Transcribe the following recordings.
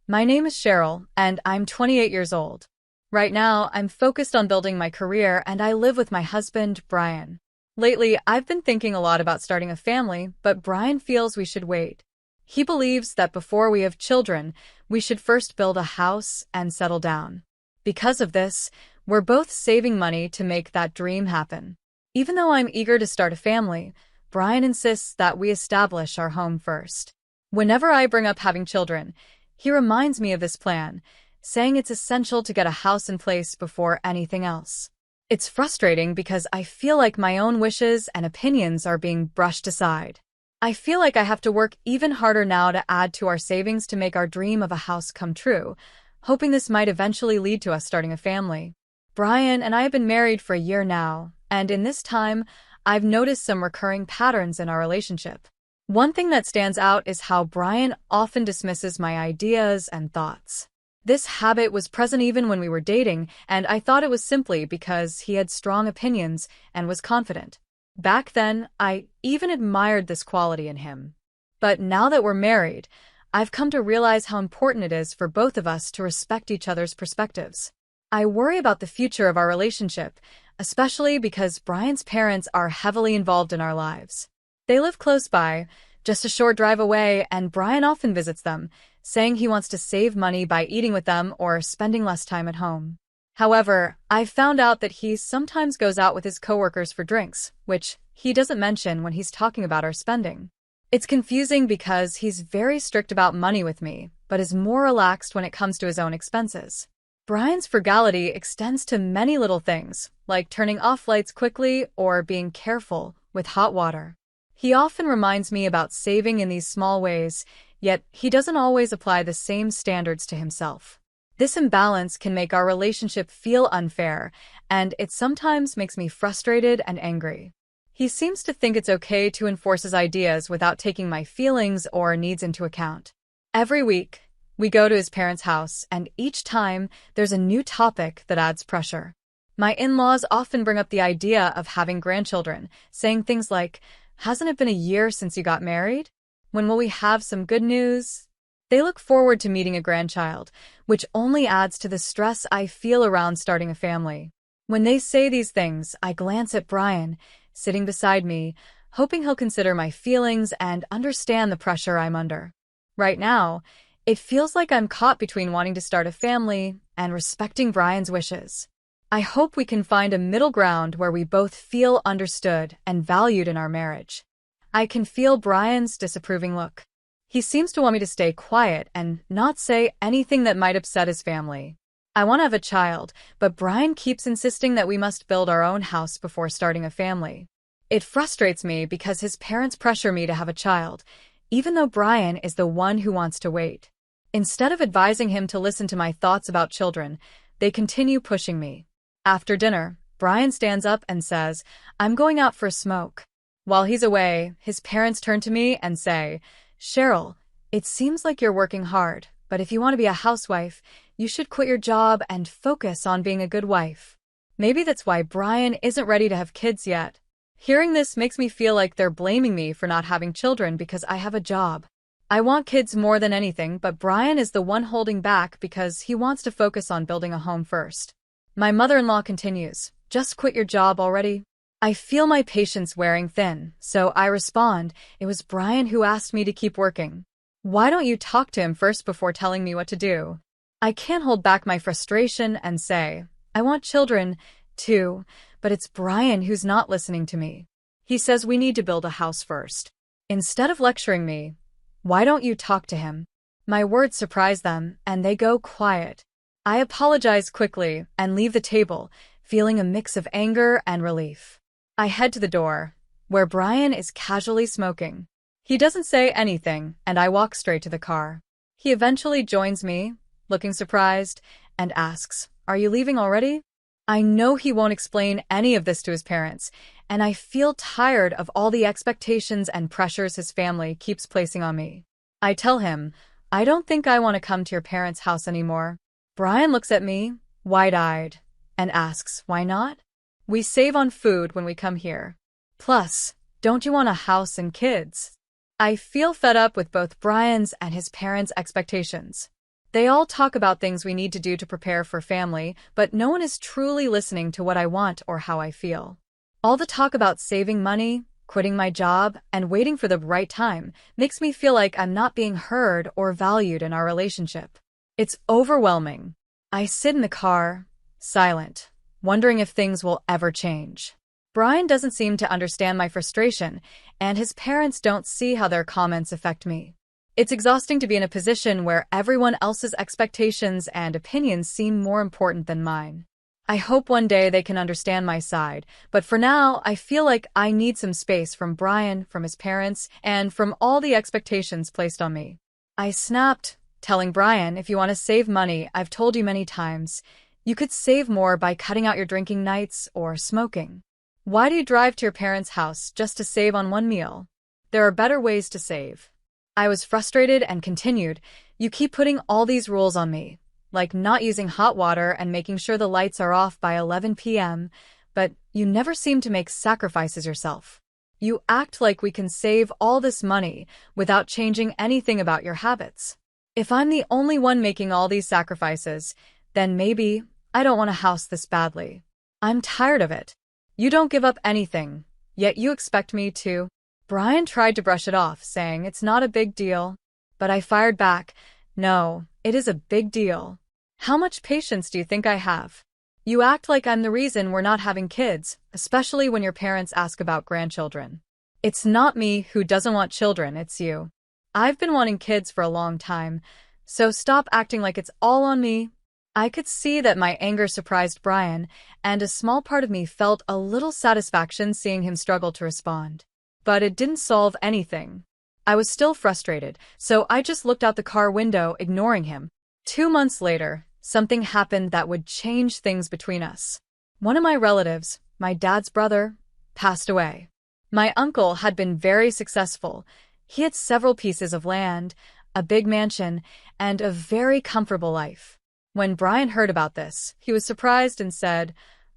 My name is Cheryl, and I'm 28 years old. Right now, I'm focused on building my career, and I live with my husband, Brian. Lately, I've been thinking a lot about starting a family, but Brian feels we should wait. He believes that before we have children, we should first build a house and settle down. Because of this, we're both saving money to make that dream happen. Even though I'm eager to start a family, Brian insists that we establish our home first. Whenever I bring up having children, he reminds me of this plan, saying it's essential to get a house in place before anything else. It's frustrating because I feel like my own wishes and opinions are being brushed aside. I feel like I have to work even harder now to add to our savings to make our dream of a house come true, hoping this might eventually lead to us starting a family. Brian and I have been married for a year now, and in this time, I've noticed some recurring patterns in our relationship. One thing that stands out is how Brian often dismisses my ideas and thoughts. This habit was present even when we were dating, and I thought it was simply because he had strong opinions and was confident. Back then, I even admired this quality in him. But now that we're married, I've come to realize how important it is for both of us to respect each other's perspectives. I worry about the future of our relationship, especially because Brian's parents are heavily involved in our lives. They live close by, just a short drive away, and Brian often visits them, saying he wants to save money by eating with them or spending less time at home. However, I've found out that he sometimes goes out with his coworkers for drinks, which he doesn't mention when he's talking about our spending. It's confusing because he's very strict about money with me, but is more relaxed when it comes to his own expenses. Brian's frugality extends to many little things, like turning off lights quickly or being careful with hot water. He often reminds me about saving in these small ways, yet he doesn't always apply the same standards to himself. This imbalance can make our relationship feel unfair, and it sometimes makes me frustrated and angry. He seems to think it's okay to enforce his ideas without taking my feelings or needs into account. Every week, we go to his parents' house, and each time, there's a new topic that adds pressure. My in-laws often bring up the idea of having grandchildren, saying things like, "Hasn't it been a year since you got married? When will we have some good news?" They look forward to meeting a grandchild, which only adds to the stress I feel around starting a family. When they say these things, I glance at Brian, sitting beside me, hoping he'll consider my feelings and understand the pressure I'm under. Right now, it feels like I'm caught between wanting to start a family and respecting Brian's wishes. I hope we can find a middle ground where we both feel understood and valued in our marriage. I can feel Brian's disapproving look. He seems to want me to stay quiet and not say anything that might upset his family. I want to have a child, but Brian keeps insisting that we must build our own house before starting a family. It frustrates me because his parents pressure me to have a child, even though Brian is the one who wants to wait. Instead of advising him to listen to my thoughts about children, they continue pushing me. After dinner, Brian stands up and says, "I'm going out for a smoke." While he's away, his parents turn to me and say, "Cheryl, it seems like you're working hard, but if you want to be a housewife, you should quit your job and focus on being a good wife." Maybe that's why Brian isn't ready to have kids yet. Hearing this makes me feel like they're blaming me for not having children because I have a job. I want kids more than anything, but Brian is the one holding back because he wants to focus on building a home first. My mother-in-law continues, "Just quit your job already." I feel my patience wearing thin, so I respond, "It was Brian who asked me to keep working. Why don't you talk to him first before telling me what to do?" I can't hold back my frustration and say, "I want children, too, but it's Brian who's not listening to me. He says we need to build a house first." Instead of lecturing me, "Why don't you talk to him?" My words surprise them, and they go quiet. I apologize quickly and leave the table, feeling a mix of anger and relief. I head to the door, where Brian is casually smoking. He doesn't say anything, and I walk straight to the car. He eventually joins me, looking surprised, and asks, "Are you leaving already?" I know he won't explain any of this to his parents, and I feel tired of all the expectations and pressures his family keeps placing on me. I tell him, "I don't think I want to come to your parents' house anymore." Brian looks at me, wide-eyed, and asks, "Why not? We save on food when we come here. Plus, don't you want a house and kids?" I feel fed up with both Brian's and his parents' expectations. They all talk about things we need to do to prepare for family, but no one is truly listening to what I want or how I feel. All the talk about saving money, quitting my job, and waiting for the right time makes me feel like I'm not being heard or valued in our relationship. It's overwhelming. I sit in the car, silent, wondering if things will ever change. Brian doesn't seem to understand my frustration, and his parents don't see how their comments affect me. It's exhausting to be in a position where everyone else's expectations and opinions seem more important than mine. I hope one day they can understand my side, but for now, I feel like I need some space from Brian, from his parents, and from all the expectations placed on me. I snapped, telling Brian, if you want to save money, I've told you many times, you could save more by cutting out your drinking nights or smoking. Why do you drive to your parents' house just to save on one meal? There are better ways to save. I was frustrated and continued, you keep putting all these rules on me, like not using hot water and making sure the lights are off by 11 p.m., but you never seem to make sacrifices yourself. You act like we can save all this money without changing anything about your habits. If I'm the only one making all these sacrifices, then maybe I don't want a house this badly. I'm tired of it. You don't give up anything, yet you expect me to. Brian tried to brush it off, saying it's not a big deal. But I fired back, no, it is a big deal. How much patience do you think I have? You act like I'm the reason we're not having kids, especially when your parents ask about grandchildren. It's not me who doesn't want children, it's you. I've been wanting kids for a long time, so stop acting like it's all on me. I could see that my anger surprised Brian, and a small part of me felt a little satisfaction seeing him struggle to respond. But it didn't solve anything. I was still frustrated, so I just looked out the car window, ignoring him. 2 months later, something happened that would change things between us. One of my relatives, my dad's brother, passed away. My uncle had been very successful. He had several pieces of land, a big mansion, and a very comfortable life. When Brian heard about this, he was surprised and said,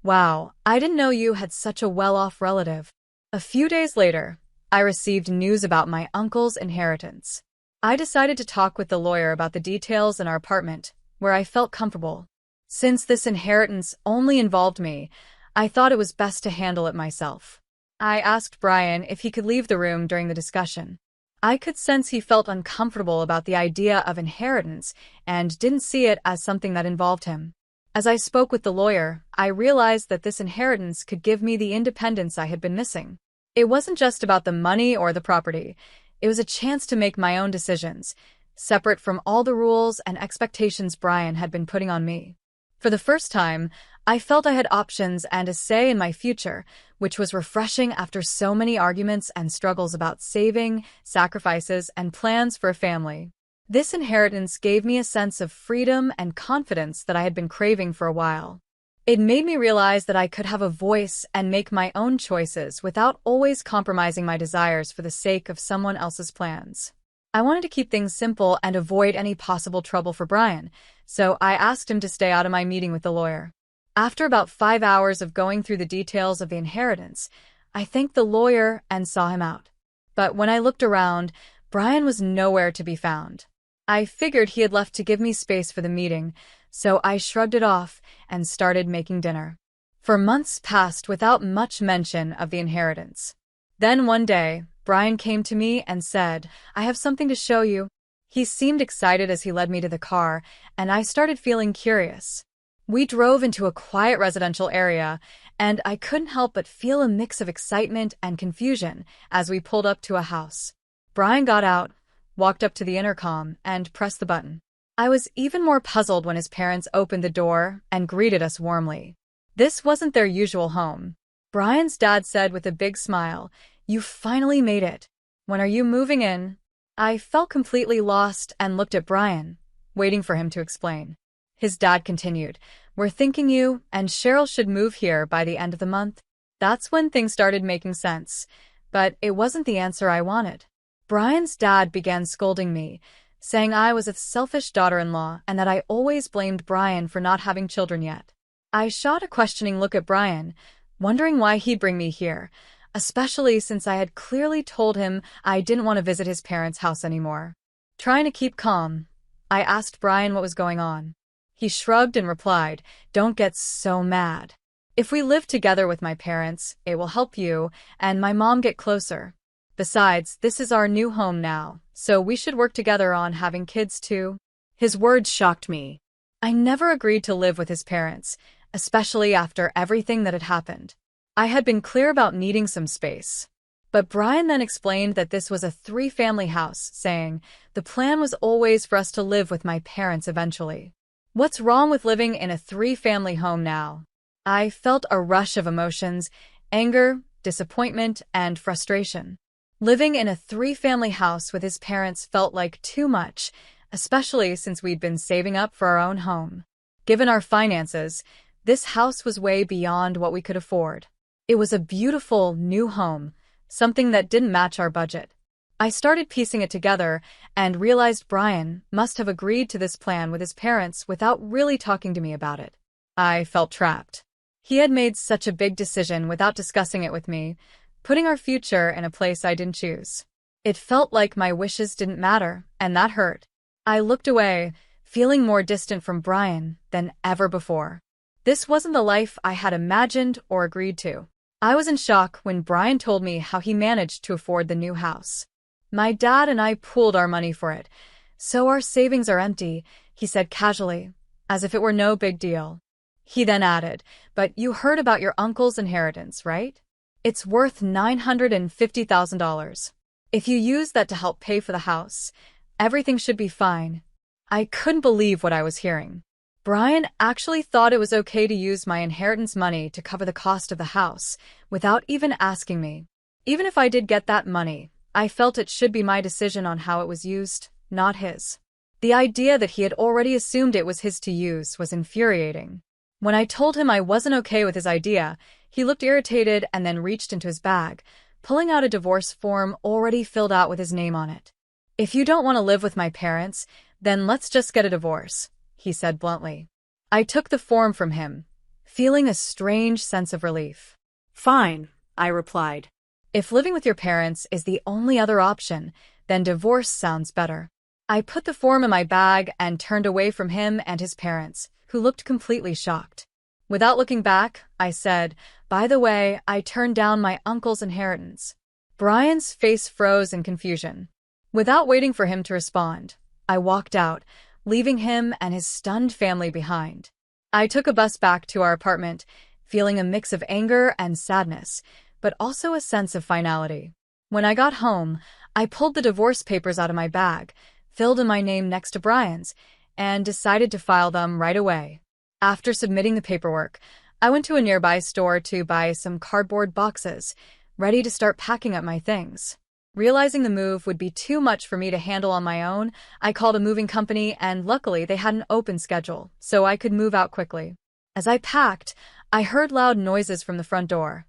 "Wow, I didn't know you had such a well-off relative." A few days later, I received news about my uncle's inheritance. I decided to talk with the lawyer about the details in our apartment, where I felt comfortable. Since this inheritance only involved me, I thought it was best to handle it myself. I asked Brian if he could leave the room during the discussion. I could sense he felt uncomfortable about the idea of inheritance and didn't see it as something that involved him. As I spoke with the lawyer, I realized that this inheritance could give me the independence I had been missing. It wasn't just about the money or the property. It was a chance to make my own decisions, separate from all the rules and expectations Brian had been putting on me. For the first time, I felt I had options and a say in my future, which was refreshing after so many arguments and struggles about saving, sacrifices, and plans for a family. This inheritance gave me a sense of freedom and confidence that I had been craving for a while. It made me realize that I could have a voice and make my own choices without always compromising my desires for the sake of someone else's plans. I wanted to keep things simple and avoid any possible trouble for Brian, so I asked him to stay out of my meeting with the lawyer. After about 5 hours of going through the details of the inheritance, I thanked the lawyer and saw him out. But when I looked around, Brian was nowhere to be found. I figured he had left to give me space for the meeting, so I shrugged it off and started making dinner. For months passed without much mention of the inheritance. Then one day, Brian came to me and said, "I have something to show you." He seemed excited as he led me to the car, and I started feeling curious. We drove into a quiet residential area, and I couldn't help but feel a mix of excitement and confusion as we pulled up to a house. Brian got out, walked up to the intercom, and pressed the button. I was even more puzzled when his parents opened the door and greeted us warmly. This wasn't their usual home. Brian's dad said with a big smile, "You finally made it. When are you moving in?" I felt completely lost and looked at Brian, waiting for him to explain. His dad continued, "We're thinking you and Cheryl should move here by the end of the month." That's when things started making sense, but it wasn't the answer I wanted. Brian's dad began scolding me, saying I was a selfish daughter-in-law and that I always blamed Brian for not having children yet. I shot a questioning look at Brian, wondering why he'd bring me here, especially since I had clearly told him I didn't want to visit his parents' house anymore. Trying to keep calm, I asked Brian what was going on. He shrugged and replied, "Don't get so mad. If we live together with my parents, it will help you and my mom get closer. Besides, this is our new home now, so we should work together on having kids too." His words shocked me. I never agreed to live with his parents, especially after everything that had happened. I had been clear about needing some space. But Brian then explained that this was a three-family house, saying, "The plan was always for us to live with my parents eventually. What's wrong with living in a three-family home now?" I felt a rush of emotions: anger, disappointment, and frustration. Living in a three-family house with his parents felt like too much, especially since we'd been saving up for our own home. Given our finances, this house was way beyond what we could afford. It was a beautiful, new home, something that didn't match our budget. I started piecing it together and realized Brian must have agreed to this plan with his parents without really talking to me about it. I felt trapped. He had made such a big decision without discussing it with me, putting our future in a place I didn't choose. It felt like my wishes didn't matter, and that hurt. I looked away, feeling more distant from Brian than ever before. This wasn't the life I had imagined or agreed to. I was in shock when Brian told me how he managed to afford the new house. "My dad and I pooled our money for it, so our savings are empty," he said casually, as if it were no big deal. He then added, "But you heard about your uncle's inheritance, right? It's worth $950,000. If you use that to help pay for the house, everything should be fine." I couldn't believe what I was hearing. Brian actually thought it was okay to use my inheritance money to cover the cost of the house, without even asking me. Even if I did get that money, I felt it should be my decision on how it was used, not his. The idea that he had already assumed it was his to use was infuriating. When I told him I wasn't okay with his idea, he looked irritated and then reached into his bag, pulling out a divorce form already filled out with his name on it. "If you don't want to live with my parents, then let's just get a divorce," he said bluntly. I took the form from him, feeling a strange sense of relief. "Fine," I replied. "If living with your parents is the only other option, then divorce sounds better." I put the form in my bag and turned away from him and his parents, who looked completely shocked. Without looking back, I said, "By the way, I turned down my uncle's inheritance." Brian's face froze in confusion. Without waiting for him to respond, I walked out, leaving him and his stunned family behind. I took a bus back to our apartment, feeling a mix of anger and sadness, but also a sense of finality. When I got home, I pulled the divorce papers out of my bag, filled in my name next to Brian's, and decided to file them right away. After submitting the paperwork, I went to a nearby store to buy some cardboard boxes, ready to start packing up my things. Realizing the move would be too much for me to handle on my own, I called a moving company, and luckily they had an open schedule, so I could move out quickly. As I packed, I heard loud noises from the front door.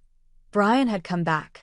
Brian had come back.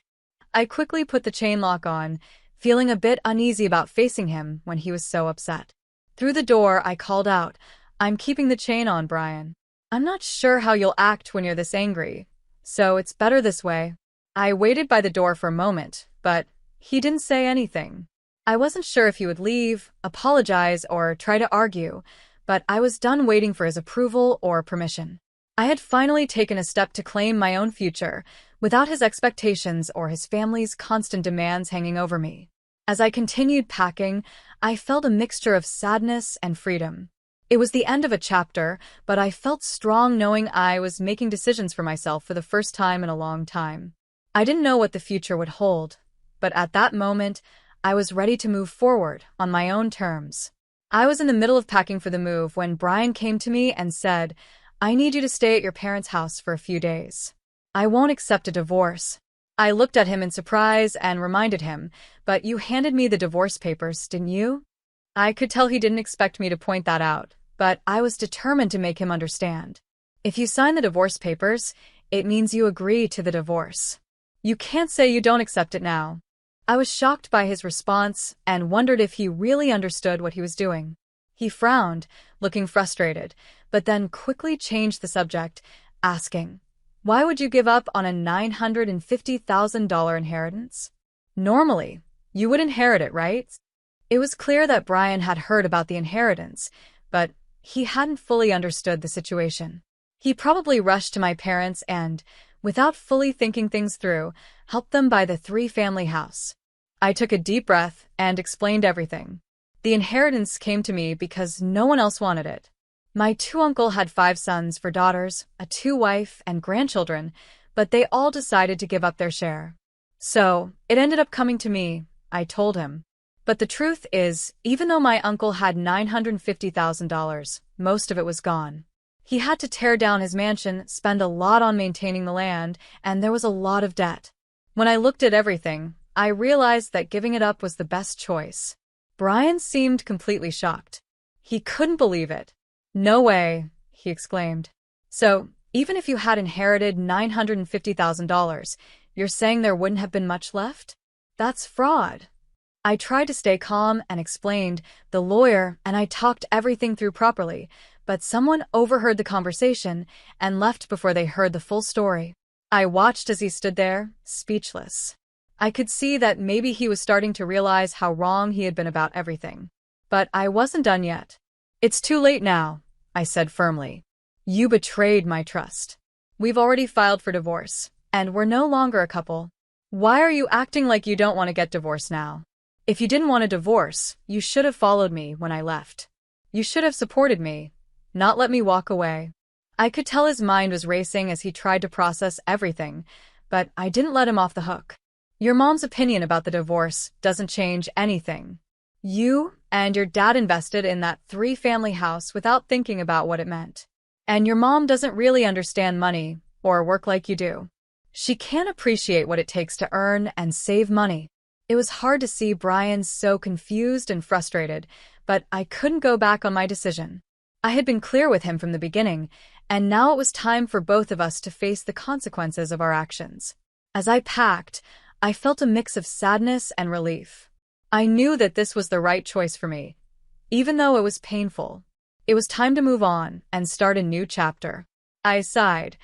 I quickly put the chain lock on, feeling a bit uneasy about facing him when he was so upset. Through the door, I called out, "I'm keeping the chain on, Brian. I'm not sure how you'll act when you're this angry, so it's better this way." I waited by the door for a moment, but he didn't say anything. I wasn't sure if he would leave, apologize, or try to argue, but I was done waiting for his approval or permission. I had finally taken a step to claim my own future, without his expectations or his family's constant demands hanging over me. As I continued packing, I felt a mixture of sadness and freedom. It was the end of a chapter, but I felt strong knowing I was making decisions for myself for the first time in a long time. I didn't know what the future would hold, but at that moment, I was ready to move forward on my own terms. I was in the middle of packing for the move when Brian came to me and said, "I need you to stay at your parents' house for a few days. I won't accept a divorce." I looked at him in surprise and reminded him, "But you handed me the divorce papers, didn't you?" I could tell he didn't expect me to point that out, but I was determined to make him understand. "If you sign the divorce papers, it means you agree to the divorce. You can't say you don't accept it now." I was shocked by his response and wondered if he really understood what he was doing. He frowned, looking frustrated, but then quickly changed the subject, asking, "Why would you give up on a $950,000 inheritance? Normally, you would inherit it, right?" It was clear that Brian had heard about the inheritance, but he hadn't fully understood the situation. He probably rushed to my parents and, without fully thinking things through, helped them buy the three-family house. I took a deep breath and explained everything. The inheritance came to me because no one else wanted it. My two uncles had 5 sons for daughters, a 2-wife, and grandchildren, but they all decided to give up their share. So, it ended up coming to me, I told him. But the truth is, even though my uncle had $950,000, most of it was gone. He had to tear down his mansion, spend a lot on maintaining the land, and there was a lot of debt. When I looked at everything, I realized that giving it up was the best choice. Brian seemed completely shocked. He couldn't believe it. "No way," he exclaimed. "So, even if you had inherited $950,000, you're saying there wouldn't have been much left? That's fraud." I tried to stay calm and explained the lawyer and I talked everything through properly, but someone overheard the conversation and left before they heard the full story. I watched as he stood there, speechless. I could see that maybe he was starting to realize how wrong he had been about everything. But I wasn't done yet. "It's too late now," I said firmly. "You betrayed my trust. We've already filed for divorce, and we're no longer a couple. Why are you acting like you don't want to get divorced now? If you didn't want a divorce, you should have followed me when I left. You should have supported me, not let me walk away." I could tell his mind was racing as he tried to process everything, but I didn't let him off the hook. "Your mom's opinion about the divorce doesn't change anything. You and your dad invested in that 3-family house without thinking about what it meant. And your mom doesn't really understand money or work like you do. She can't appreciate what it takes to earn and save money." It was hard to see Brian so confused and frustrated, but I couldn't go back on my decision. I had been clear with him from the beginning, and now it was time for both of us to face the consequences of our actions. As I packed, I felt a mix of sadness and relief. I knew that this was the right choice for me, even though it was painful. It was time to move on and start a new chapter. I sighed,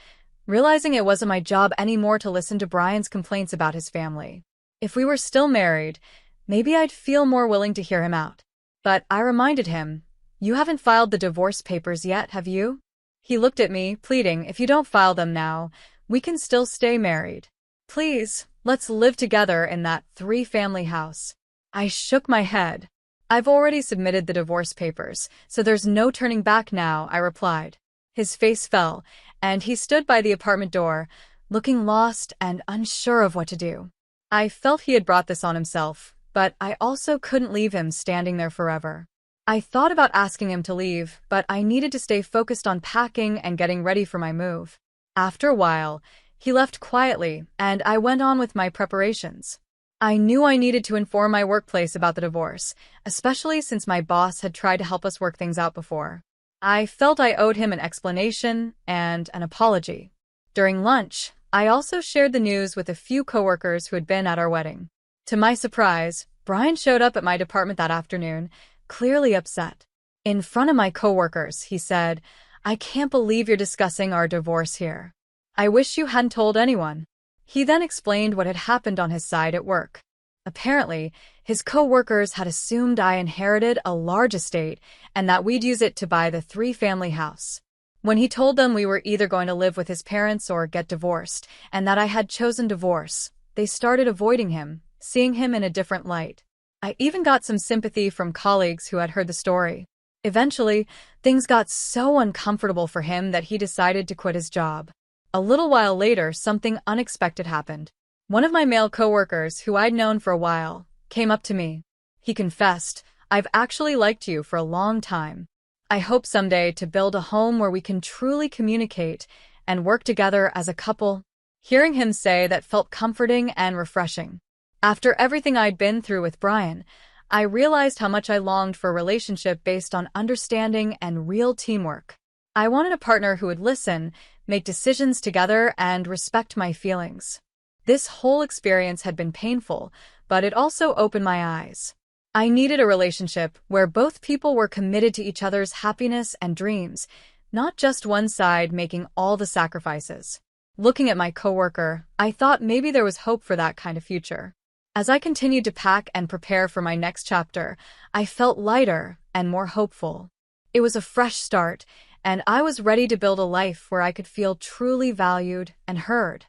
realizing it wasn't my job anymore to listen to Brian's complaints about his family. If we were still married, maybe I'd feel more willing to hear him out. But I reminded him, "You haven't filed the divorce papers yet, have you?" He looked at me, pleading, "If you don't file them now, we can still stay married. Please, let's live together in that 3-family house." I shook my head. "I've already submitted the divorce papers, so there's no turning back now," I replied. His face fell, and he stood by the apartment door, looking lost and unsure of what to do. I felt he had brought this on himself, but I also couldn't leave him standing there forever. I thought about asking him to leave, but I needed to stay focused on packing and getting ready for my move. After a while, he left quietly, and I went on with my preparations. I knew I needed to inform my workplace about the divorce, especially since my boss had tried to help us work things out before. I felt I owed him an explanation and an apology. During lunch, I also shared the news with a few coworkers who had been at our wedding. To my surprise, Brian showed up at my department that afternoon, clearly upset. In front of my coworkers, he said, "I can't believe you're discussing our divorce here. I wish you hadn't told anyone." He then explained what had happened on his side at work. Apparently, his co-workers had assumed I inherited a large estate and that we'd use it to buy the 3-family house. When he told them we were either going to live with his parents or get divorced, and that I had chosen divorce, they started avoiding him, seeing him in a different light. I even got some sympathy from colleagues who had heard the story. Eventually, things got so uncomfortable for him that he decided to quit his job. A little while later, something unexpected happened. One of my male coworkers, who I'd known for a while, came up to me. He confessed, "I've actually liked you for a long time. I hope someday to build a home where we can truly communicate and work together as a couple." Hearing him say that felt comforting and refreshing. After everything I'd been through with Brian, I realized how much I longed for a relationship based on understanding and real teamwork. I wanted a partner who would listen, make decisions together, and respect my feelings. This whole experience had been painful, but it also opened my eyes. I needed a relationship where both people were committed to each other's happiness and dreams, not just one side making all the sacrifices. Looking at my coworker, I thought maybe there was hope for that kind of future. As I continued to pack and prepare for my next chapter, I felt lighter and more hopeful. It was a fresh start, and I was ready to build a life where I could feel truly valued and heard.